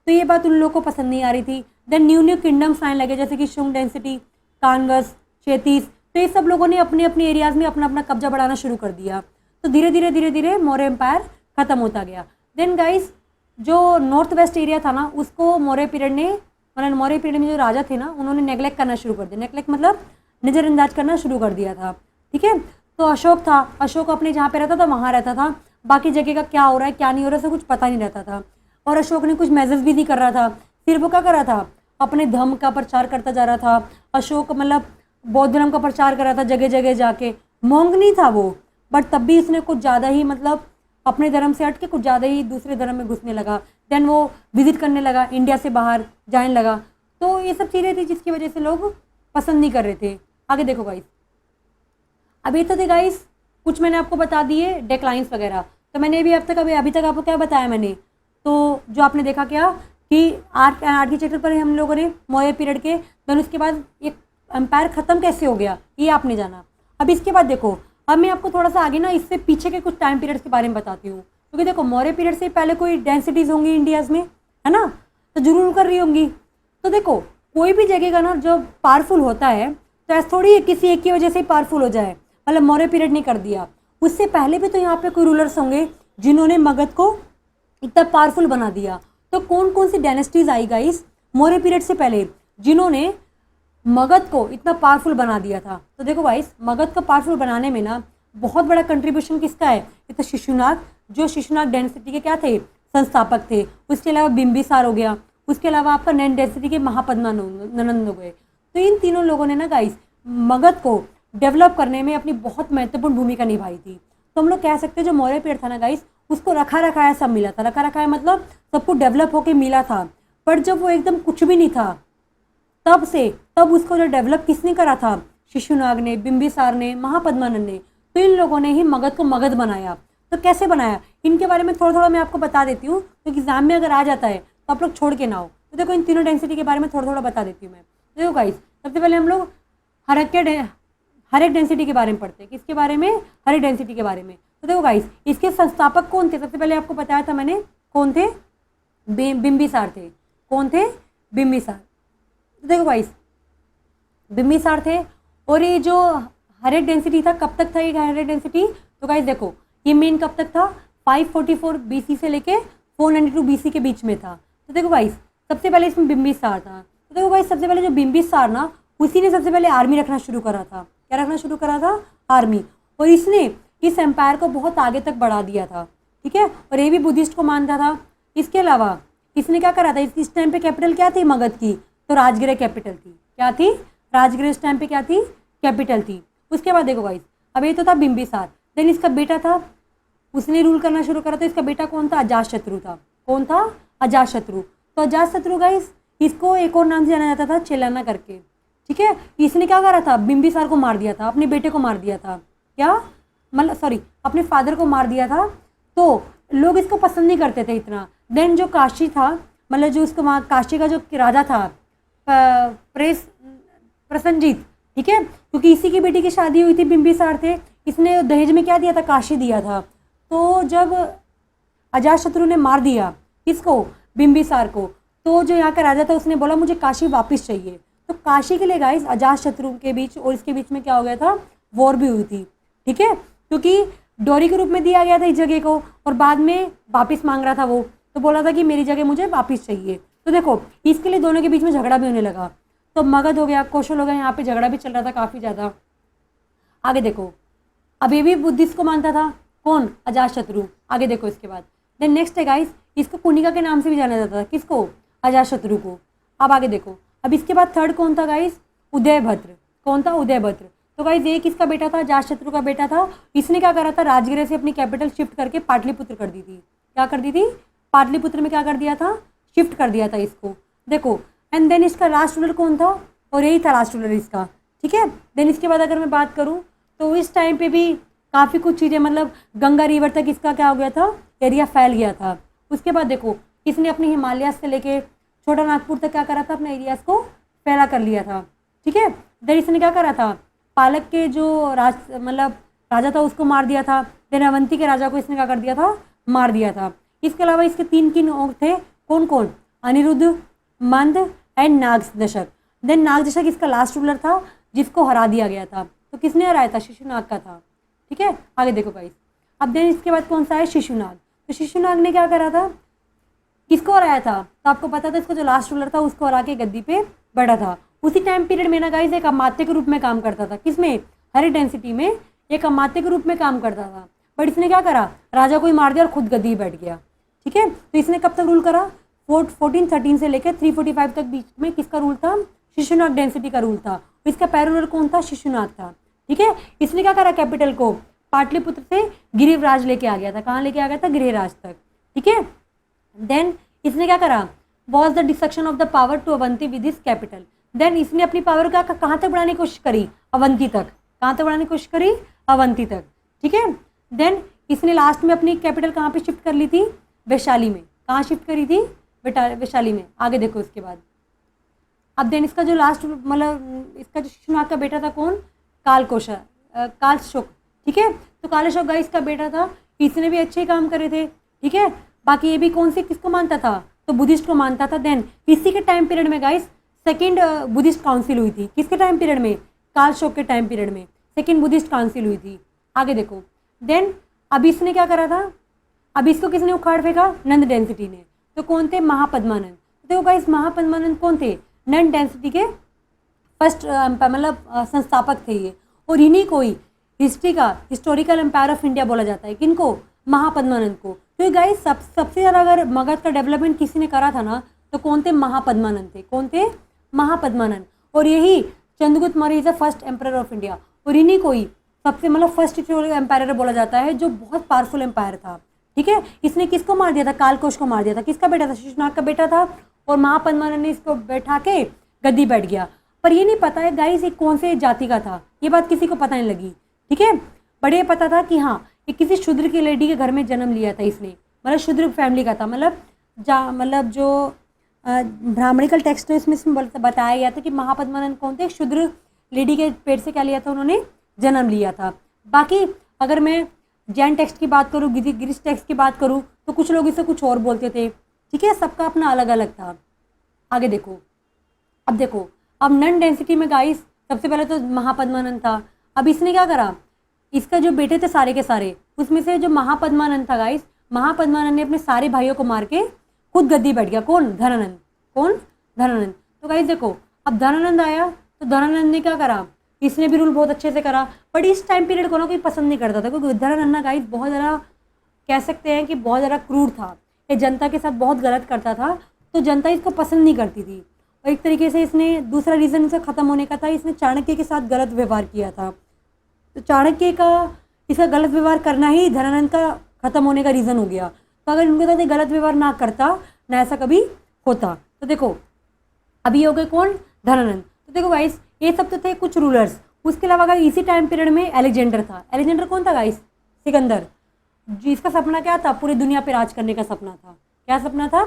तो ये बात उन लोगों को पसंद नहीं आ रही थी। देन न्यू किंगडम्स आने लगे, जैसे कि शुंग डेंसिटी, कांगस, चेतीस, तो ये सब लोगों ने अपने अपने एरियाज़ में अपना अपना कब्जा बढ़ाना शुरू कर दिया। तो धीरे धीरे मौर्य एम्पायर ख़त्म होता गया। देन गाइस जो नॉर्थ वेस्ट एरिया था ना, उसको मौर्य पीरियड ने, मतलब मौर्य पीरियड में जो राजा थे ना, उन्होंने नेग्लेक्ट करना शुरू कर दिया। नेग्लेक्ट मतलब नज़रअंदाज करना शुरू कर दिया था। ठीक है, तो अशोक था, अशोक अपने जहाँ पे रहता था वहाँ रहता था, बाकी जगह का क्या हो रहा है क्या नहीं हो रहा है सब कुछ पता नहीं रहता था। और अशोक ने कुछ मेजर्स भी नहीं कर रहा था, फिर वो क्या कर रहा था, अपने धर्म का प्रचार करता जा रहा था। अशोक मतलब बौद्ध धर्म का प्रचार कर रहा था जगह जगह जाके, मोंग नहीं था वो, बट तब भी इसने कुछ ज़्यादा ही मतलब अपने धर्म से हट के कुछ ज़्यादा ही दूसरे धर्म में घुसने लगा। देन वो विजिट करने लगा, इंडिया से बाहर जाने लगा, तो ये सब चीज़ें थी जिसकी वजह से लोग पसंद नहीं कर रहे थे। आगे देखो गाइस, अभी तो थे गाइस कुछ मैंने आपको बता दिए डेक्लाइंस वगैरह, तो मैंने अभी अभी तक आपको क्या बताया मैंने, तो जो आपने देखा क्या कि आर्ट के चैप्टर पर हम लोगों ने मौर्य पीरियड के, देन उसके बाद ये एम्पायर ख़त्म कैसे हो गया ये आपने जाना। अब इसके बाद देखो, अब मैं आपको थोड़ा सा आगे ना इससे पीछे के कुछ टाइम पीरियड्स के बारे में बताती हूँ, क्योंकि देखो मौर्य पीरियड से पहले कोई डेंसिटीज़ होंगी इंडियाज़ में, है ना, तो जरूर कर रही होंगी। तो देखो कोई भी जगह का ना जो पावरफुल होता है, तो ऐसा थोड़ी है किसी एक की वजह से ही पावरफुल हो जाए, मतलब मौर्य पीरियड ने कर दिया। उससे पहले भी तो यहाँ पे कोई रूलर्स होंगे जिन्होंने मगध को इतना पावरफुल बना दिया। तो कौन कौन सी डायनेस्टीज आई गाइस मौर्य पीरियड से पहले जिन्होंने मगध को इतना पावरफुल बना दिया था। तो देखो गाइस, मगध को पावरफुल बनाने में ना बहुत बड़ा कंट्रीब्यूशन किसका है, ये तो शिशुनाग, जो शिशुनाग डायनेस्टी के क्या थे, संस्थापक थे। उसके अलावा बिंबिसार हो गया, उसके अलावा आपका नैन डायनेस्टी के महापद्मा नंद हो गए। तो इन तीनों लोगों ने ना गाइस मगध को डेवलप करने में अपनी बहुत महत्वपूर्ण भूमिका निभाई थी। तो हम लोग कह सकते हैं जो मौर्य पीरियड था ना गाइस, उसको रखा रखाया सब मिला था। रखा रखाया मतलब सब कुछ डेवलप होके मिला था। पर जब वो एकदम कुछ भी नहीं था, तब उसको जो डेवलप किसने करा था? शिशुनाग ने, बिंबिसार ने, महापद्मानंद ने। तो इन लोगों ने ही मगध को मगध बनाया। तो कैसे बनाया, इनके बारे में थोड़ा थोड़ा मैं आपको बता देती हूँ, तो एग्जाम में अगर आ जाता है तो आप लोग छोड़ के ना हो। तो देखो इन तीनों डेंसिटी के बारे में थोड़ा थोड़ा बता देती हूँ मैं। देखो गाइस, सबसे पहले हम लोग हर एक डेंसिटी के बारे में पढ़ते हैं। किसके बारे में? हर एक डेंसिटी के बारे में। तो देखो गाइस, इसके संस्थापक कौन थे? सबसे पहले आपको बताया था मैंने, कौन थे? बिंबिसार थे। कौन थे? बिंबिसार। तो देखो गाइस, बिंबिसार थे। और ये जो हर एक डेंसिटी था, कब तक था ये हर एक डेंसिटी? तो गाइस देखो, ये मेन कब तक था? 544 BC से लेके 492 BC के बीच में था। तो देखो गाइस, सबसे पहले इसमें बिंबिसार था। तो देखो गाइस, सबसे पहले जो बिंबिसार ना, उसी ने सबसे पहले आर्मी रखना शुरू करा था। क्या रखना शुरू करा था? आर्मी। और इसने इस एम्पायर को बहुत आगे तक बढ़ा दिया था। ठीक है, और ये भी बुद्धिस्ट को मानता था। इसके अलावा इसने क्या करा था? इस टाइम पे कैपिटल क्या थी मगध की? तो राजगृह कैपिटल थी। क्या थी? राजगृह इस टाइम पे क्या थी? कैपिटल थी। उसके बाद देखो गाइस, अब ये तो था बिंबिसार। देन इसका बेटा था, उसने रूल करना शुरू करा। तो इसका बेटा कौन था? अजातशत्रु था। कौन था? अजातशत्रु। तो अजातशत्रु गाइस, इसको एक और नाम से जाना जाता था, चेलाना करके। ठीक है, इसने क्या करा था? बिंबिसार को मार दिया था, अपने बेटे को मार दिया था। क्या मतलब, सॉरी, अपने फादर को मार दिया था। तो लोग इसको पसंद नहीं करते थे इतना। देन जो काशी था, मतलब जो उसको वहाँ काशी का जो राजा था प्रसन्नजीत, ठीक है, क्योंकि इसी की बेटी की शादी हुई थी बिंबिसार थे, इसने दहेज में क्या दिया था? काशी दिया था। तो जब अजातशत्रु ने मार दिया किसको? बिंबिसार को। तो जो यहाँ का राजा था उसने बोला मुझे काशी वापस चाहिए। तो काशी के लिए गाइस अजातशत्रु के बीच और इसके बीच में क्या हो गया था? वॉर भी हुई थी। ठीक है, क्योंकि डोरी के रूप में दिया गया था इस जगह को, और बाद में वापस मांग रहा था वो, तो बोला था कि मेरी जगह मुझे वापस चाहिए। तो देखो इसके लिए दोनों के बीच में झगड़ा भी होने लगा। तो मगध हो गया, कौशल हो गया, यहाँ पे झगड़ा भी चल रहा था काफ़ी ज़्यादा। आगे देखो, अब ये भी बुद्धिस्ट को मानता था। कौन? अजातशत्रु। आगे देखो इसके बाद, देन नेक्स्ट है गाइस, इसको कुनिका के नाम से भी जाना जाता था। किसको? अजातशत्रु को। अब आगे देखो, अब इसके बाद थर्ड कौन था गाइस? उदयभद्र। कौन था? उदयभद्र। तो गाइस ये किसका बेटा था? अजातशत्रु का बेटा था। इसने क्या करा था? राजगृह से अपनी कैपिटल शिफ्ट करके पाटलिपुत्र कर दी थी। क्या कर दी थी? पाटलिपुत्र में क्या कर दिया था? शिफ्ट कर दिया था इसको। देखो, एंड देन इसका लास्ट रूलर कौन था? और यही था लास्ट रूलर इसका। ठीक है, देन इसके बाद अगर मैं बात करूँ तो इस टाइम पे भी काफ़ी कुछ चीज़ें, मतलब गंगा रिवर तक इसका क्या हो गया था? एरिया फैल गया था। उसके बाद देखो, इसने अपने हिमालय से लेके छोटा नागपुर तक क्या करा था? अपने एरियाज को फैला कर लिया था। ठीक है, देन इसने क्या करा था? पालक के जो मतलब राजा था उसको मार दिया था। देन अवंती के राजा को इसने क्या कर दिया था? मार दिया था। इसके अलावा इसके 3 किंग और थे। कौन कौन? अनिरुद्ध, मंद एंड नागदशक। देन नागदशक इसका लास्ट रूलर था जिसको हरा दिया गया था। तो किसने हराया था? शिशुनाग का था। ठीक है, आगे देखो गाइस, अब देन इसके बाद कौन सा है? शिशुनाग। तो शिशुनाग ने क्या करा था? किसको हराया था? तो आपको पता था इसको जो लास्ट रूलर था उसको हरा के गद्दी पे बैठा था। उसी टाइम पीरियड में ना गाइस एक अमात्य के रूप में काम करता था। किसमें? हर डेंसिटी में एक अमात्य के रूप में काम करता था। बट इसने क्या करा? राजा को ही मार दिया और खुद गद्दी बैठ गया। ठीक है, तो इसने कब तक रूल करा? 1413 से लेकर 345 तक बीच में किसका रूल था? शिशुनाग डेंसिटी का रूल था। इसका पैरोलर कौन था? शिशुनाग था। ठीक है, इसने क्या करा? कैपिटल को पाटलिपुत्र से गिरिराज लेके आ गया था। कहाँ लेके आ गया था? गिरिराज तक। ठीक है, देन इसने क्या करा? Was the destruction of the power to Avanti with his capital. Then इसने अपनी पावर का कहाँ तक बढ़ाने की कोशिश करी? अवंती तक। कहाँ तक बढ़ाने की कोशिश करी? अवंती तक। ठीक है, देन इसने लास्ट में अपनी कैपिटल कहाँ पे शिफ्ट कर ली थी? वैशाली में। कहाँ शिफ्ट करी थी? वैशाली में। आगे देखो इसके बाद, अब देन इसका जो लास्ट, मतलब इसका जो शिशुनाग का बेटा था कौन? कालशोक। ठीक है, तो कालशोक गाइस का बेटा था। इसने भी अच्छे काम करे थे। ठीक है, बाकी ये भी कौन से किसको मानता था? तो बुद्धिस्ट को मानता था। देन इसी के टाइम पीरियड में गाइस सेकेंड बुद्धिस्ट काउंसिल हुई थी। किसके टाइम पीरियड में? कालशोक के टाइम पीरियड में सेकेंड बुद्धिस्ट काउंसिल हुई थी। आगे देखो, देन अब इसने क्या करा था? अब इसको किसने उखाड़ फेंका? नंद डेंसिटी ने। तो कौन थे? महापद्मानंद। देखो गाइस, महापद्मानंद कौन थे? नंद डेंसिटी के फर्स्ट मतलब संस्थापक थे ये। और इन्हीं को ही हिस्ट्री का हिस्टोरिकल एम्पायर ऑफ इंडिया बोला जाता है। किनको? महापद्मानंद को। तो गाइस सबसे ज़्यादा अगर मगध का डेवलपमेंट किसी ने करा था ना, तो कौन थे? महापद्मानंद थे। कौन थे? महापद्मानंद। और यही Chandragupta Maurya is the first empire of India. और इन्हीं को ही सबसे मतलब फर्स्ट एम्पायर बोला जाता है जो बहुत पावरफुल एम्पायर था। ठीक है। इसने किसको मार दिया था? कालकोश को मार दिया था। किसका बेटा था? शिशुनाग का बेटा था। और महापद्मानंद ने इसको बैठा के गद्दी बैठ गया। पर ये नहीं पता है गाइस ये कौन से जाति का था, ये बात किसी को पता नहीं लगी। ठीक है, बड़े पता था कि हाँ ये किसी शूद्र की लेडी के घर में जन्म लिया था इसने, मतलब शूद्र फैमिली का था। मतलब जो ब्राह्मणिकल टेक्स्ट है इसमें बताया गया था कि महापद्मानंद कौन थे? शूद्र लेडी के पेट से क्या लिया था उन्होंने? जन्म लिया था। बाकी अगर मैं जैन टेक्स्ट की बात करूँ, ग्रीस टेक्स्ट की बात करूँ, तो कुछ लोग इसे कुछ और बोलते थे। ठीक है, सबका अपना अलग अलग था। आगे देखो, अब देखो, अब नन डेंसिटी में गाइस सबसे पहले तो महापद्मानंद था। अब इसने क्या करा? इसका जो बेटे थे सारे के सारे, उसमें से जो महापद्मानंद था गाइस, महापद्मानंद ने अपने सारे भाइयों को मार के खुद गद्दी बैठ गया। कौन? धनानंद। कौन? धनानंद। तो गाइस देखो, अब धनानंद आया तो धनानंद ने क्या करा? इसने भी रूल बहुत अच्छे से करा, बट इस टाइम पीरियड को ना कोई पसंद नहीं करता था, क्योंकि धनानंद ना गाइस बहुत ज़्यादा कह सकते हैं कि बहुत ज़्यादा क्रूर था। ये जनता के साथ बहुत गलत करता था, तो जनता इसको पसंद नहीं करती थी। और एक तरीके से इसने, दूसरा रीज़न इसका ख़त्म होने का था, इसने चाणक्य के साथ गलत व्यवहार किया था। तो चाणक्य का इसका गलत व्यवहार करना ही धनानंद का ख़त्म होने का रीज़न हो गया। तो अगर इनके साथ गलत व्यवहार ना करता ना ऐसा कभी होता। तो देखो अभी हो गए कौन? धनानंद। तो देखो गाइस ये सब तो थे कुछ रूलर्स। उसके अलावा अगर इसी टाइम पीरियड में अलेक्जेंडर था। अलेक्जेंडर कौन था गाइस? सिकंदर, जिसका सपना क्या था? पूरी दुनिया पर राज करने का सपना था। क्या सपना था?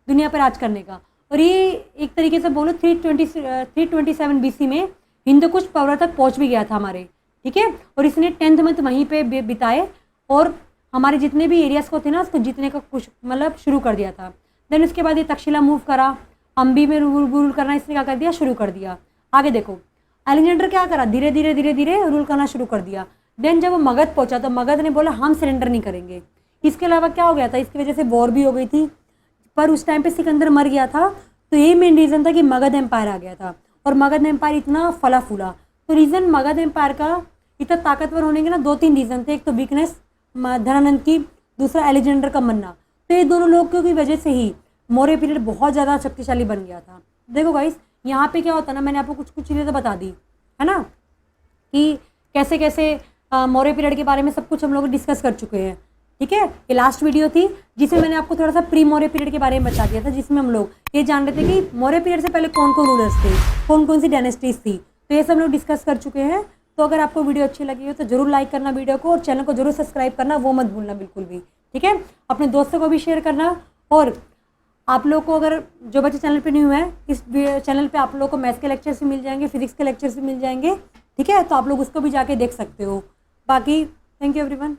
दुनिया पर राज करने का। और ये एक तरीके से बोलो 327 BC में हिंदुकुश पर्वत तक पहुंच भी गया था हमारे। ठीक है, और इसने 10th मंथ वहीं पे बिताए और हमारे जितने भी एरियाज को थे ना उसको जीतने का कुछ मतलब शुरू कर दिया था। देन उसके बाद ये तक्षशिला मूव करा, अम्बी में रूल करना इसने क्या कर दिया? शुरू कर दिया। आगे देखो अलेक्जेंडर क्या करा? धीरे धीरे धीरे धीरे रूल करना शुरू कर दिया। देन जब वो मगध पहुंचा तो मगध ने बोला हम सरेंडर नहीं करेंगे। इसके अलावा क्या हो गया था? इसकी वजह से वॉर भी हो गई थी, पर उस टाइम पे सिकंदर मर गया था। तो यही मेन रीज़न था कि मगध एम्पायर आ गया था, और मगध एम्पायर इतना फला फूला। तो रीज़न मगध एम्पायर का इतना ताकतवर होने के ना 2-3 रीज़न थे। एक तो वीकनेस धनानंद की, दूसरा अलेक्जेंडर का मरना। तो ये दोनों लोगों की वजह से ही मौर्य पीरियड बहुत ज़्यादा शक्तिशाली बन गया था। देखो गाइस यहाँ पे क्या होता ना, मैंने आपको कुछ कुछ चीज़ें तो बता दी है ना, कि कैसे कैसे मौर्य पीरियड के बारे में सब कुछ हम लोग डिस्कस कर चुके हैं। ठीक है, ये लास्ट वीडियो थी जिसमें मैंने आपको थोड़ा सा प्री मौर्य पीरियड के बारे में बता दिया था, जिसमें हम लोग ये जान रहे थे कि मौर्य पीरियड से पहले कौन कौन रूलर्स थे, कौन कौन सी डायनेस्टीज थी। तो ये सब लोग डिस्कस कर चुके हैं। तो अगर आपको वीडियो अच्छी लगी हो तो जरूर लाइक करना वीडियो को, और चैनल को जरूर सब्सक्राइब करना, वो मत भूलना बिल्कुल भी। ठीक है, अपने दोस्तों को भी शेयर करना। और आप लोग को अगर जो बच्चे चैनल पे न्यू है, इस चैनल पे आप लोग को मैथ्स के लेक्चर्स भी मिल जाएंगे, फिजिक्स के लेक्चर्स भी मिल जाएंगे। ठीक है, तो आप लोग उसको भी जाके देख सकते हो। बाकी थैंक यू एवरीवन।